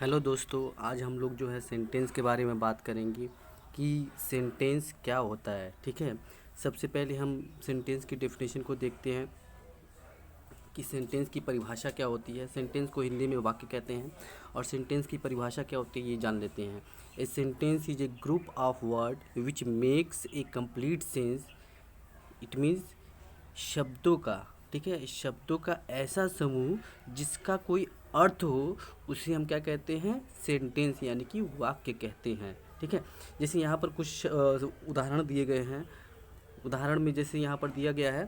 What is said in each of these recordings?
Hello दोस्तों, आज हम लोग जो है सेंटेंस के बारे में बात करेंगे कि सेंटेंस क्या होता है। ठीक है, सबसे पहले हम सेंटेंस की डेफिनेशन को देखते हैं कि सेंटेंस की परिभाषा क्या होती है। सेंटेंस को हिंदी में वाक्य कहते हैं और सेंटेंस की परिभाषा क्या होती है ये जान लेते हैं। A sentence is a group of word which makes a complete sense. It means शब्दों का, ठीक है, शब्दों का ऐसा समूह जिसका कोई अर्थ हो, उसे हम क्या कहते हैं, सेंटेंस यानी कि वाक्य कहते हैं। ठीक है, जैसे यहाँ पर कुछ उदाहरण दिए गए हैं। उदाहरण में जैसे यहाँ पर दिया गया है,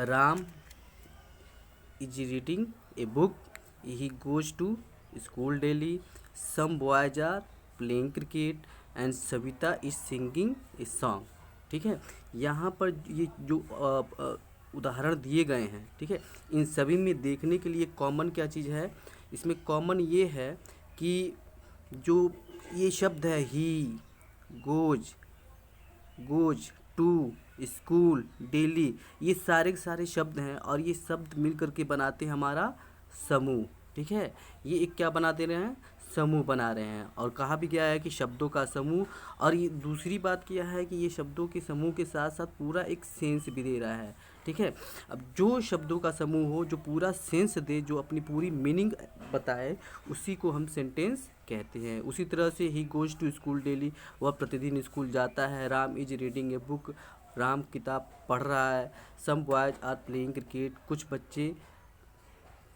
Ram is reading a book, he goes to school daily, some boys are playing cricket and Savita is singing a song. ठीक है, यहाँ पर ये जो उदाहरण दिए गए हैं, ठीक है, इन सभी में देखने के लिए कॉमन क्या चीज़ है। इसमें कॉमन ये है कि जो ये शब्द है he, goes, goes to, school, daily, ये सारे के सारे शब्द हैं और ये शब्द मिल करके बनाते हैं हमारा समूह। ठीक है, ये एक क्या बना दे रहे हैं, समूह बना रहे हैं। और कहा भी गया है कि शब्दों का समूह, और ये दूसरी बात क्या है कि ये शब्दों के समूह के साथ साथ पूरा एक सेंस भी दे रहा है। ठीक है, अब जो शब्दों का समूह हो, जो पूरा सेंस दे, जो अपनी पूरी मीनिंग बताए, उसी को हम सेंटेंस कहते हैं। उसी तरह से he goes to school daily, वह प्रतिदिन स्कूल जाता है। Ram is reading a book, Ram किताब पढ़ रहा है। Some boys are playing cricket, कुछ बच्चे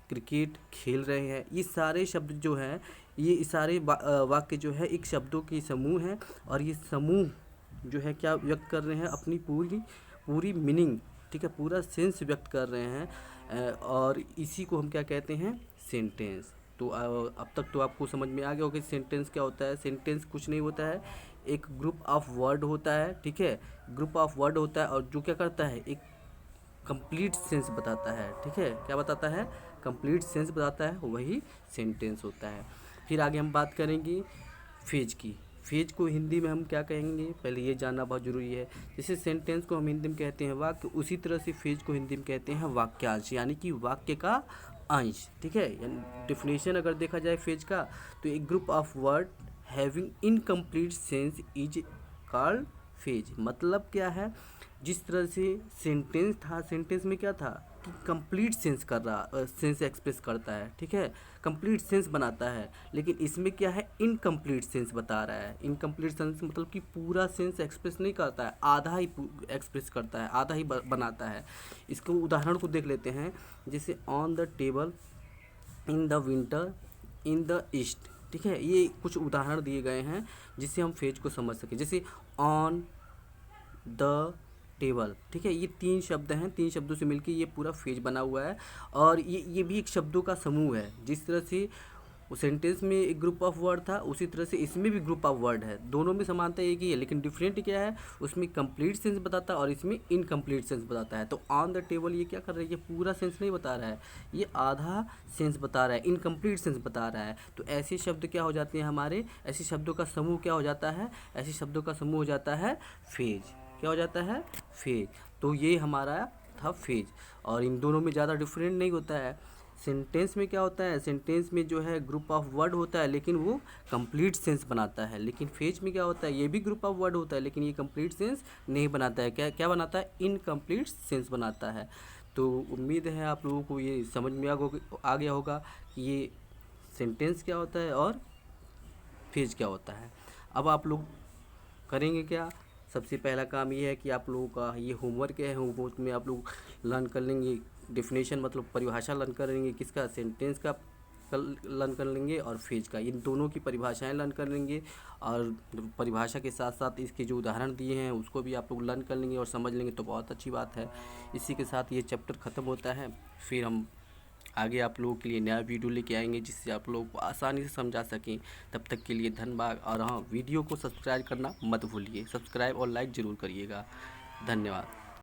क्रिकेट खेल रहे हैं। ये सारे शब्द जो हैं, ये सारे वाक्य जो है एक शब्दों के समूह हैं और ये समूह जो है क्या व्यक्त कर रहे हैं, अपनी पूरी पूरी मीनिंग, ठीक है, पूरा सेंस व्यक्त कर रहे हैं। और इसी को हम क्या कहते हैं, सेंटेंस। तो अब तक तो आपको समझ में आ गया होगा कि सेंटेंस क्या होता है। सेंटेंस कुछ नहीं होता है, एक ग्रुप ऑफ वर्ड होता है। ठीक है, ग्रुप ऑफ वर्ड होता है और जो क्या करता है, एक कंप्लीट सेंस बताता है। ठीक है, क्या बताता है, कंप्लीट सेंस बताता है, वही सेंटेंस होता है। फिर आगे हम बात करेंगे फेज की। फेज को हिंदी में हम क्या कहेंगे, पहले ये जानना बहुत ज़रूरी है। जैसे सेंटेंस को हम हिंदी में कहते हैं वाक्य, उसी तरह से फेज को हिंदी में कहते हैं वाक्यांश, यानी कि वाक्य का अंश। ठीक है, यानी डिफिनेशन अगर देखा जाए फेज का, तो एक group of word having incomplete sense is called phase. मतलब क्या है, जिस तरह से सेंटेंस था, सेंटेंस में क्या था कि कंप्लीट सेंस कर रहा, सेंस एक्सप्रेस करता है। ठीक है, कंप्लीट सेंस बनाता है, लेकिन इसमें क्या है, इनकम्प्लीट सेंस बता रहा है। इनकम्प्लीट सेंस मतलब कि पूरा सेंस एक्सप्रेस नहीं करता है, आधा ही एक्सप्रेस करता है, आधा ही बनाता है। इसको उदाहरण को देख लेते हैं, जैसे on the table, in the winter, in the east. ठीक है, ये कुछ उदाहरण दिए गए हैं जिससे हम फेज को समझ सकें। जैसे ऑन द टेबल, ठीक है, ये तीन शब्द हैं, तीन शब्दों से मिलकर ये पूरा फेज बना हुआ है। और ये भी एक शब्दों का समूह है। जिस तरह से उस सेंटेंस में एक ग्रुप ऑफ वर्ड था, उसी तरह से इसमें भी ग्रुप ऑफ वर्ड है। दोनों में समानता एक ही है, लेकिन डिफरेंट क्या है, उसमें कंप्लीट सेंस बताता है और इसमें इनकम्प्लीट सेंस बताता है। तो ऑन द टेबल ये क्या कर रहा है, ये पूरा सेंस नहीं बता रहा है, ये आधा सेंस बता रहा है, इनकम्प्लीट सेंस बता रहा है। तो ऐसे शब्द क्या हो जाते हैं हमारे, ऐसे शब्दों का समूह क्या हो जाता है, ऐसे शब्दों का समूह हो जाता है फेज। क्या हो जाता है, फेज। तो ये हमारा था फेज। और इन दोनों में ज़्यादा डिफरेंट नहीं होता है। सेंटेंस में क्या होता है, सेंटेंस में जो है ग्रुप ऑफ वर्ड होता है, लेकिन वो कंप्लीट सेंस बनाता है। लेकिन फेज में क्या होता है, ये भी ग्रुप ऑफ वर्ड होता है, लेकिन ये कंप्लीट सेंस नहीं बनाता है। क्या क्या बनाता है, इनकम्प्लीट सेंस बनाता है। तो उम्मीद है आप लोगों को ये समझ में आ गया होगा कि ये सेंटेंस क्या होता है और फेज क्या होता है। अब आप लोग करेंगे क्या, सबसे पहला काम ये है कि आप लोगों का ये होमवर्क है, होमवर्क में आप लोग लर्न कर लेंगे डेफिनेशन, मतलब परिभाषा लर्न करेंगे, किसका, सेंटेंस का लर्न कर लेंगे और फेज का, इन दोनों की परिभाषाएं लर्न कर लेंगे। और परिभाषा के साथ साथ इसके जो उदाहरण दिए हैं उसको भी आप लोग लर्न कर लेंगे और समझ लेंगे, तो बहुत अच्छी बात है। इसी के साथ ये चैप्टर ख़त्म होता है। फिर हम आगे आप लोगों के लिए नया वीडियो लेके आएंगे जिससे आप लोगों को आसानी से समझा सकें। तब तक के लिए धन्यवाद। और हाँ, वीडियो को सब्सक्राइब करना मत भूलिए, सब्सक्राइब और लाइक ज़रूर करिएगा। धन्यवाद।